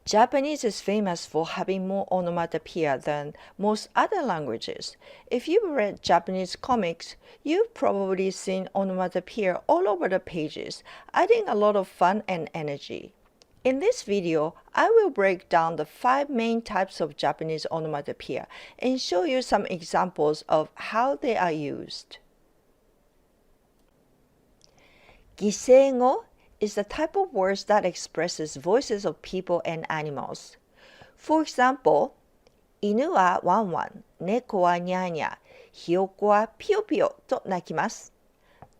Japanese is famous for having more onomatopoeia than most other languages. If you've read Japanese comics, you've probably seen onomatopoeia all over the pages, adding a lot of fun and energy. In this video, I will break down the 5 main types of Japanese onomatopoeia and show you some examples of how they are used. Giseigo is the type of words that expresses voices of people and animals. For example, 犬はワンワン、猫はニャーニャー、ひよこはピヨピヨと鳴きます。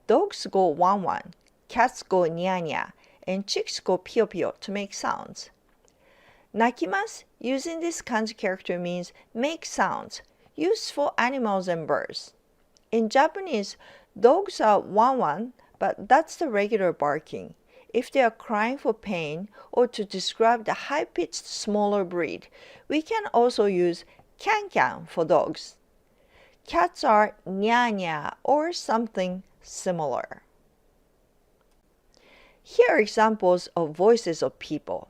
Dogs go wan wan, cats go nya nya, and chicks go pio pio to make sounds. Nakimasu using this kanji character means make sounds, used for animals and birds. In Japanese, dogs are wan wan, but that's the regular barking. If they are crying for pain or to describe the high-pitched smaller breed, we can also use can can for dogs. Cats are nya nya or something similar. Here are examples of voices of people.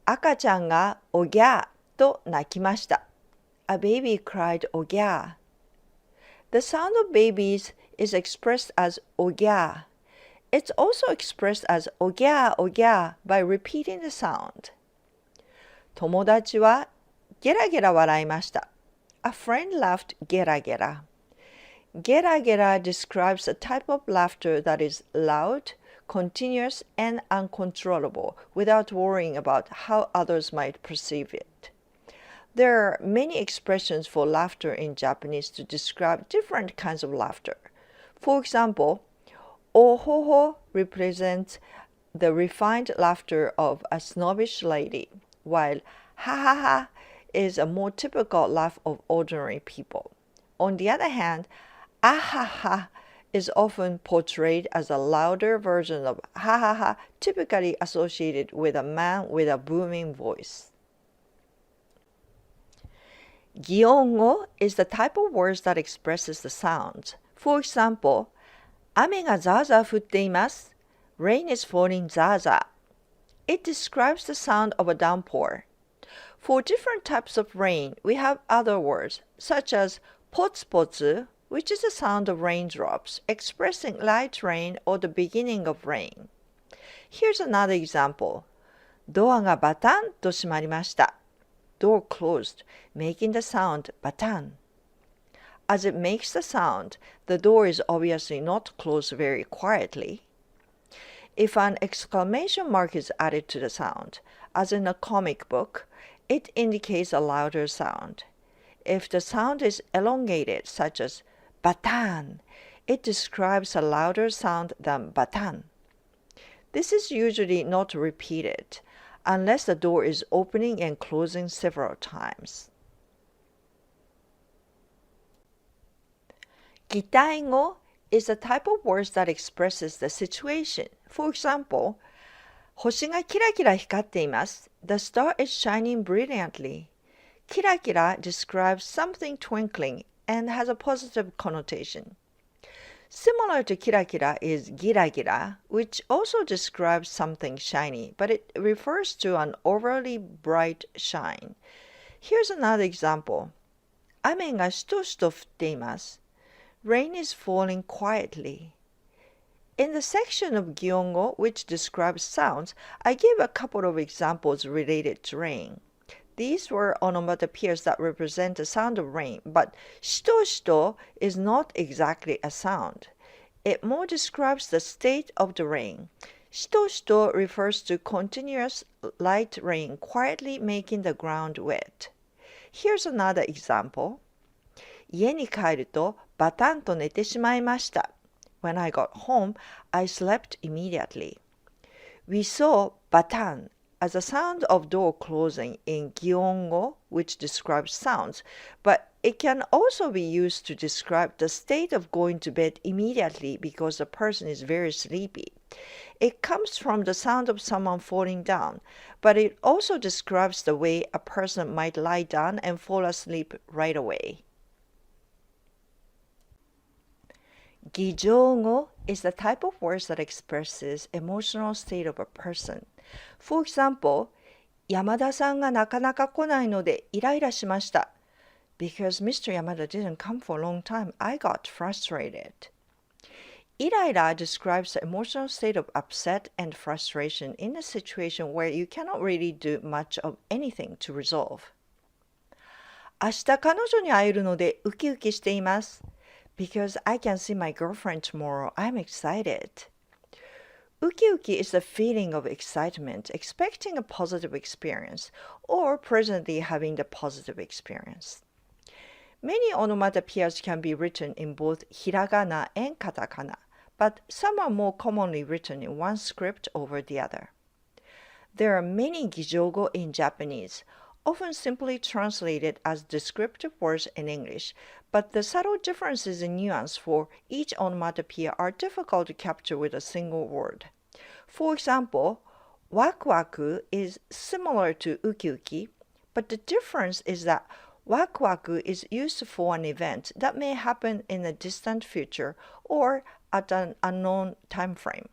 赤ちゃんがおぎゃーと泣きました。A baby cried おぎゃー。The sound of babies is expressed as おぎゃー。It's also expressed as おぎゃーおぎゃー by repeating the sound. 友達はゲラゲラ笑いました。A friend laughed ゲラゲラ。ゲラゲラ describes a type of laughter that is loud, continuous, and uncontrollable without worrying about how others might perceive it. There are many expressions for laughter in Japanese to describe different kinds of laughter. For example, ohoho represents the refined laughter of a snobbish lady, while ha ha ha is a more typical laugh of ordinary people. On the other hand, ahaha is often portrayed as a louder version of ha ha ha, typically associated with a man with a booming voice. Gyongo is the type of words that expresses the sounds. For example, 雨がザーザー降っています。Rain is falling ザーザー. It describes the sound of a downpour. For different types of rain, we have other words, such as ポツポツ, which is the sound of raindrops, expressing light rain or the beginning of rain. Here's another example. ドアがバタンと閉まりました。Door closed, making the sound バタン. As it makes the sound, the door is obviously not closed very quietly. If an exclamation mark is added to the sound, as in a comic book, it indicates a louder sound. If the sound is elongated, such as batan, it describes a louder sound than batan. This is usually not repeated, unless the door is opening and closing several times. Gitaigo is a type of words that expresses the situation. For example, 星がキラキラ光っています。The star is shining brilliantly. Kirakira describes something twinkling and has a positive connotation. Similar to kirakira is gira-gira, which also describes something shiny, but it refers to an overly bright shine. Here's another example. 雨がしとしと降っています。Rain is falling quietly. In the section of Gyongo, which describes sounds, I gave a couple of examples related to rain. These were onomatopoeias that represent the sound of rain, but shito shito is not exactly a sound. It more describes the state of the rain. Shito shito refers to continuous light rain quietly making the ground wet. Here's another example. 家に帰るとバタンと寝てしまいました。When I got home, I slept immediately. We saw batan as a sound of door closing in Gyongo, which describes sounds, but it can also be used to describe the state of going to bed immediately because the person is very sleepy. It comes from the sound of someone falling down, but it also describes the way a person might lie down and fall asleep right away. Gijogo is the type of words that expresses emotional state of a person. For example, 山田さんがなかなか来ないのでイライラしました。Because Mr. Yamada didn't come for a long time, I got frustrated. イライラ describes the emotional state of upset and frustration in a situation where you cannot really do much of anything to resolve. 明日彼女に会えるのでウキウキしています。Because I can see my girlfriend tomorrow, I'm excited. ウキウキ is the feeling of excitement, expecting a positive experience, or presently having the positive experience. Many onomatopoeias can be written in both hiragana and katakana, but some are more commonly written in one script over the other. There are many gijogo in Japanese, often simply translated as descriptive words in English, but the subtle differences in nuance for each onomatopoeia are difficult to capture with a single word. For example, waku-waku is similar to uki-uki, but the difference is that waku-waku is used for an event that may happen in a distant future or at an unknown time frame,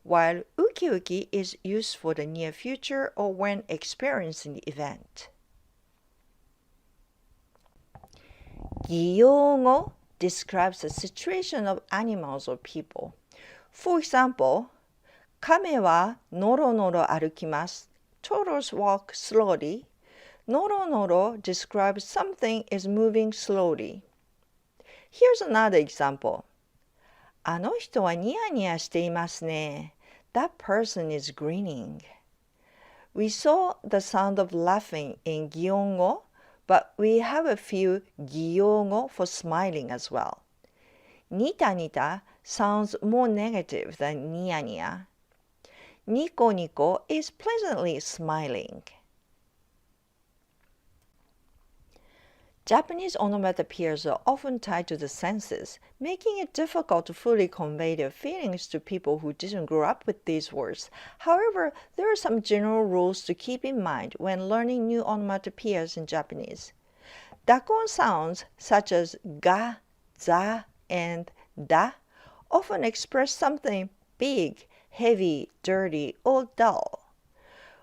while uki-uki is used for the near future or when experiencing the event. 擬用語 describes the situation of animals or people. For example, 亀はのろのろ歩きます。Turtles walk slowly. のろのろ describes something is moving slowly. Here's another example. あの人はニヤニヤしていますね。That person is grinning. We saw the sound of laughing in 擬音語, but we have a few 擬用語 for smiling as well. ニタニタ sounds more negative than ニヤニヤ. ニコニコ is pleasantly smiling. Japanese onomatopoeias are often tied to the senses, making it difficult to fully convey their feelings to people who didn't grow up with these words. However, there are some general rules to keep in mind when learning new onomatopoeias in Japanese. Dakon sounds such as ga, za, and da often express something big, heavy, dirty, or dull,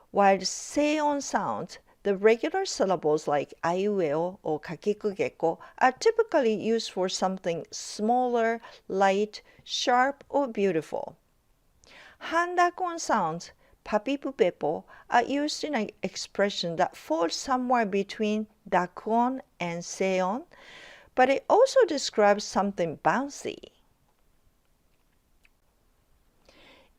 while seon sounds, the regular syllables like aiueo or kakikugeko are typically used for something smaller, light, sharp, or beautiful. Handakon sounds, papipupepo, are used in an expression that falls somewhere between dakon and seon, but it also describes something bouncy.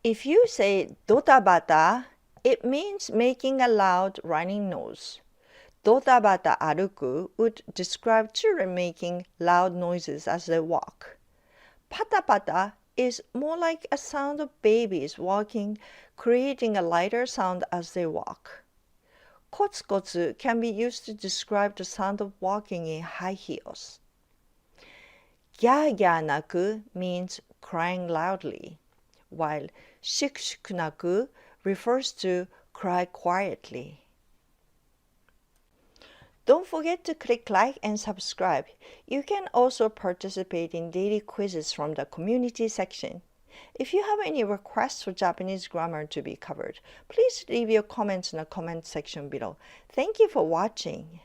If you say dotabata, it means making a loud running noise. Dotabata aruku would describe children making loud noises as they walk. Patapata is more like a sound of babies walking, creating a lighter sound as they walk. Kotsukotsu can be used to describe the sound of walking in high heels. Gya-gya-naku means crying loudly, while shikushuku-naku refers to cry quietly. Don't forget to click like and subscribe. You can also participate in daily quizzes from the community section. If you have any requests for Japanese grammar to be covered, please leave your comments in the comment section below. Thank you for watching.